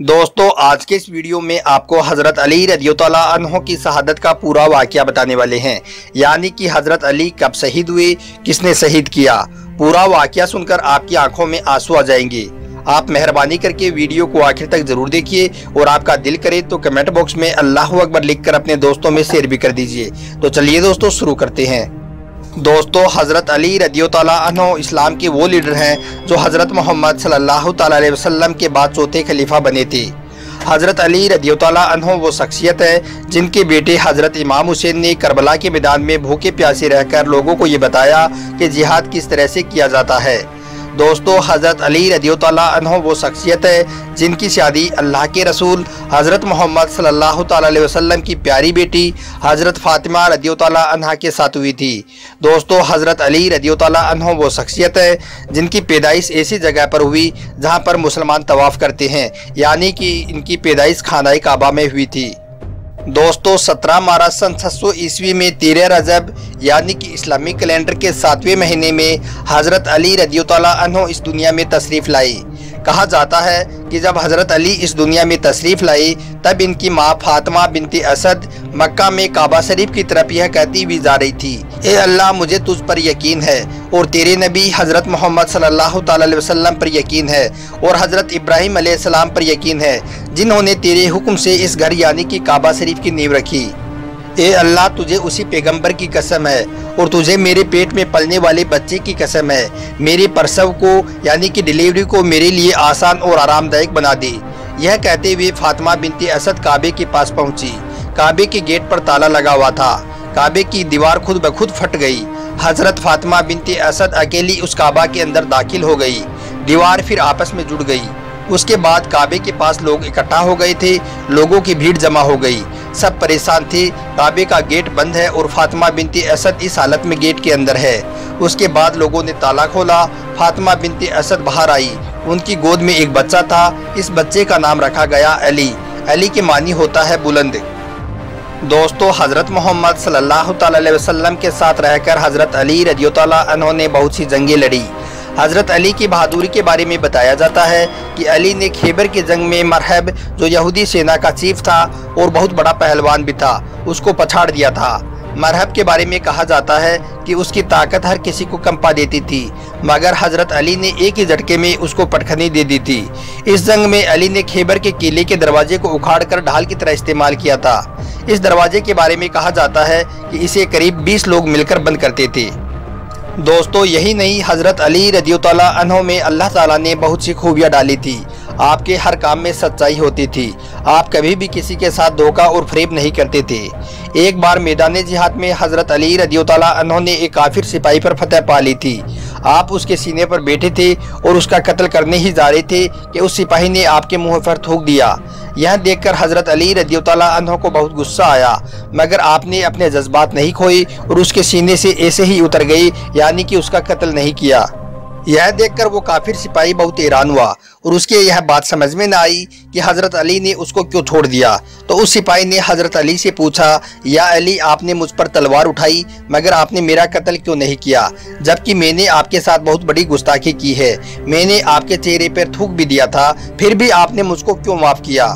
दोस्तों आज के इस वीडियो में आपको हज़रत अली रज़ियल्लाहु अन्हु की शहादत का पूरा वाक़या बताने वाले हैं। यानी कि हज़रत अली कब शहीद हुए, किसने शहीद किया। पूरा वाक़या सुनकर आपकी आंखों में आंसू आ जाएंगे। आप मेहरबानी करके वीडियो को आखिर तक जरूर देखिए और आपका दिल करे तो कमेंट बॉक्स में अल्लाहु अकबर लिखकर अपने दोस्तों में शेयर भी कर दीजिए। तो चलिए दोस्तों शुरू करते हैं। दोस्तों हज़रत अली रज़ियल्लाहु अन्हु इस्लाम के वो लीडर हैं जो हज़रत मोहम्मद सल्लल्लाहु अलैहि वसल्लम के बाद चौथे खलीफा बने थे। हज़रत अली रज़ियल्लाहु अन्हु वो शख्सियत है जिनके बेटे हज़रत इमाम हुसैन ने करबला के मैदान में भूखे प्यासे रहकर लोगों को ये बताया कि जिहाद किस तरह से किया जाता है। दोस्तों हज़रत अली रज़ियल्लाहु अन्हु वो शख्सियत है जिनकी शादी अल्लाह के रसूल हज़रत मोहम्मद सल्लल्लाहु अलैहि वसल्लम की प्यारी बेटी हज़रत फ़ातिमा रज़ियल्लाहु अन्हा के साथ हुई थी। दोस्तों हज़रत अली रज़ियल्लाहु अन्हु वो शख्सियत है जिनकी पैदाइश ऐसी जगह पर हुई जहां पर मुसलमान तवाफ़ करते हैं, यानी कि इनकी पैदाइश खानाए काबा में हुई थी। दोस्तों 17 मार्च सन 600 ईस्वी में 13 रजब यानी कि इस्लामी कैलेंडर के 7वें महीने में हज़रत अली रज़ियल्लाहु अन्हु इस दुनिया में तशरीफ़ लाई। कहा जाता है कि जब हज़रत अली इस दुनिया में तशरीफ़ लाई तब इनकी माँ फातिमा बिनती असद मक्का में काबा शरीफ की तरफ यह कहती हुई जा रही थी, ए अल्लाह मुझे तुझ पर यकीन है और तेरे नबी हज़रत मोहम्मद सल्लल्लाहु अलैहि वसल्लम पर यकीन है और हज़रत इब्राहीम अलैहिस्सलाम पर यकीन है जिन्होंने तेरे हुक्म से इस घर यानी कि काबा शरीफ की नींव रखी। ए अल्लाह तुझे उसी पैगंबर की कसम है और तुझे मेरे पेट में पलने वाले बच्चे की कसम है, मेरे प्रसव को यानी कि डिलीवरी को मेरे लिए आसान और आरामदायक बना दे। यह कहते हुए फातिमा बिनती असद काबे के पास पहुंची। काबे के गेट पर ताला लगा हुआ था। काबे की दीवार खुद ब खुद फट गई। हज़रत फातिमा बिनती असद अकेली उस काबा के अंदर दाखिल हो गई। दीवार फिर आपस में जुड़ गई। उसके बाद काबे के पास लोग इकट्ठा हो गए थे। लोगों की भीड़ जमा हो गई। सब परेशान थे। काबे का गेट बंद है और फातिमा बिनती असद इस हालत में गेट के अंदर है। उसके बाद लोगों ने ताला खोला। फातिमा बिनती असद बाहर आई। उनकी गोद में एक बच्चा था। इस बच्चे का नाम रखा गया अली। अली के मानी होता है बुलंद। दोस्तों हज़रत मोहम्मद सल्लल्लाहु अलैहि वसल्लम के साथ रहकर हज़रत अली रज़ियल्लाहु अन्हु ने बहुत सी जंगें लड़ी। हज़रत अली की बहादुरी के बारे में बताया जाता है कि अली ने खैबर की जंग में मरहब जो यहूदी सेना का चीफ था और बहुत बड़ा पहलवान भी था, उसको पछाड़ दिया था। मरहब के बारे में कहा जाता है कि उसकी ताकत हर किसी को कंपा देती थी, मगर हज़रत अली ने एक ही झटके में उसको पटखनी दे दी थी। इस जंग में अली ने खैबर के किले के दरवाजे को उखाड़कर ढाल की तरह इस्तेमाल किया था। इस दरवाजे के बारे में कहा जाता है कि इसे करीब 20 लोग मिलकर बंद करते थे। दोस्तों यही नहीं, हज़रत अली रज़ियल्लाहु अन्हु में अल्लाह ताला ने बहुत सी खूबियाँ डाली थी। आपके हर काम में सच्चाई होती थी। आप कभी भी किसी के साथ धोखा और फरेब नहीं करते थे। एक बार मैदान जिहाद में हज़रत अली रज़ियल्लाहु अन्हु ने एक काफिर सिपाही पर फतह पा ली थी। आप उसके सीने पर बैठे थे और उसका कत्ल करने ही जा रहे थे कि उस सिपाही ने आपके मुँह पर थूक दिया। यह देखकर हज़रत अली रज़ियल्लाहु अन्हु को बहुत गुस्सा आया, मगर आपने अपने जज्बात नहीं खोए और उसके सीने से ऐसे ही उतर गई, यानी कि उसका कत्ल नहीं किया। यह देखकर वो काफिर सिपाही बहुत हैरान हुआ और उसके यह बात समझ में न आई कि हज़रत अली ने उसको क्यों छोड़ दिया। तो उस सिपाही ने हज़रत अली से पूछा, या अली आपने मुझ पर तलवार उठाई मगर आपने मेरा कत्ल क्यों नहीं किया, जबकि मैंने आपके साथ बहुत बड़ी गुस्ताखी की है। मैंने आपके चेहरे पर थूक भी दिया था, फिर भी आपने मुझको क्यों माफ़ किया।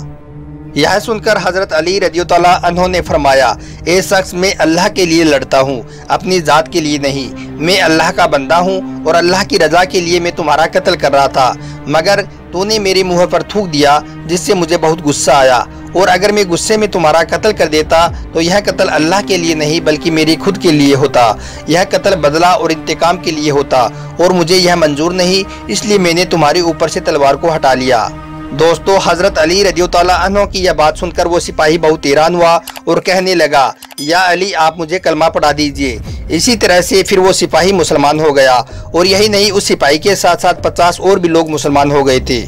यह सुनकर हज़रत अली रज़ियल्लाहु अन्हु ने फरमाया, ए शख्स मैं अल्लाह के लिए लड़ता हूँ, अपनी ज़ात के लिए नहीं। मैं अल्लाह का बंदा हूँ और अल्लाह की रज़ा के लिए मैं तुम्हारा कत्ल कर रहा था, मगर तूने मेरे मुँह पर थूक दिया जिससे मुझे बहुत गुस्सा आया। और अगर मैं गुस्से में तुम्हारा कत्ल कर देता तो यह कत्ल अल्लाह के लिए नहीं बल्कि मेरी खुद के लिए होता। यह कत्ल बदला और इंतकाम के लिए होता और मुझे यह मंजूर नहीं, इसलिए मैंने तुम्हारे ऊपर से तलवार को हटा लिया। दोस्तों हज़रत अली रज़ियल्लाहु अन्हु की यह बात सुनकर वो सिपाही बहुत हैरान हुआ और कहने लगा, या अली आप मुझे कलमा पढ़ा दीजिए। इसी तरह से फिर वो सिपाही मुसलमान हो गया और यही नहीं, उस सिपाही के साथ साथ 50 और भी लोग मुसलमान हो गए थे।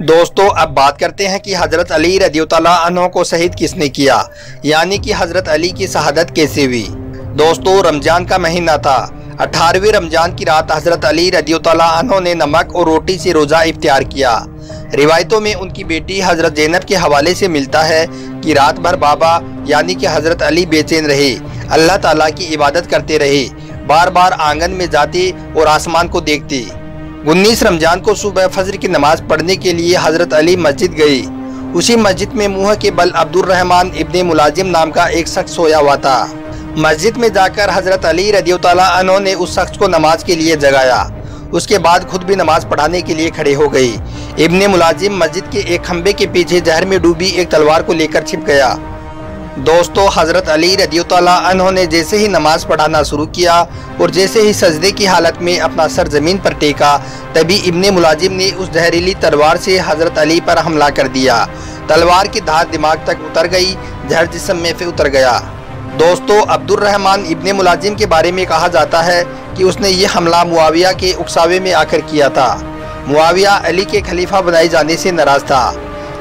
दोस्तों अब बात करते हैं कि हज़रत अली रज़ियल्लाहु अन्हु को शहीद किसने किया, यानी कि हज़रत अली की शहादत कैसे हुई। दोस्तों रमजान का महीना था। 18वें रमजान की रात हज़रत अली रज़ियल्लाहु अन्हु ने नमक और रोटी से रोज़ा इफ्तियार किया। रिवायतों में उनकी बेटी हज़रत ज़ैनब के हवाले से मिलता है कि रात भर बाबा यानी कि हज़रत अली बेचैन रहे, अल्लाह ताला की इबादत करते रहे, बार बार आंगन में जाते और आसमान को देखते। 19 रमजान को सुबह फजर की नमाज पढ़ने के लिए हज़रत अली मस्जिद गए। उसी मस्जिद में मुंह के बल अब्दुर्रहमान इब्ने मुलाजिम नाम का एक शख्स सोया हुआ था। मस्जिद में जाकर हजरत अली रज़ियल्लाहु अन्हु ने उस शख्स को नमाज के लिए जगाया। उसके बाद खुद भी नमाज पढ़ाने के लिए खड़े हो गई। इब्ने मुलाजिम मस्जिद के एक खंबे के पीछे जहर में डूबी एक तलवार को लेकर छिप गया। दोस्तों, हजरत अली रज़ियल्लाहु अन्हु ने जैसे ही नमाज पढ़ाना शुरू किया और जैसे ही सजदे की हालत में अपना सर जमीन पर टेका, तभी इब्ने मुलाजिम ने उस जहरीली तलवार से हजरत अली पर हमला कर दिया। तलवार की धार दिमाग तक उतर गई, जहर जिस्म में से उतर गया। दोस्तों, अब्दुर्रहमान इब्ने मुलाजिम के बारे में कहा जाता है कि उसने ये हमला मुआविया के उकसावे में आकर किया था। मुआविया अली के खलीफा बनाए जाने से नाराज था।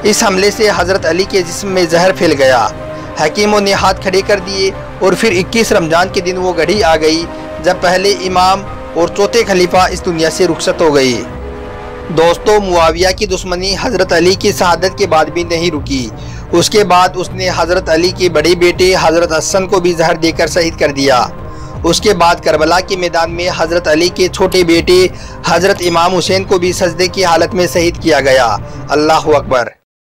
इस हमले से हजरत अली के जिस्म में जहर फैल गया। हकीमों ने हाथ खड़े कर दिए और फिर 21 रमजान के दिन वो घड़ी आ गई जब पहले इमाम और चौथे खलीफा इस दुनिया से रुखसत हो गई। दोस्तों, मुआविया की दुश्मनी हजरत अली की शहादत के बाद भी नहीं रुकी। उसके बाद उसने हजरत अली के बड़े बेटे हजरत हसन को भी जहर देकर शहीद कर दिया। उसके बाद करबला के मैदान में हजरत अली के छोटे बेटे हजरत इमाम हुसैन को भी सजदे की हालत में शहीद किया गया। अल्लाहु अकबर।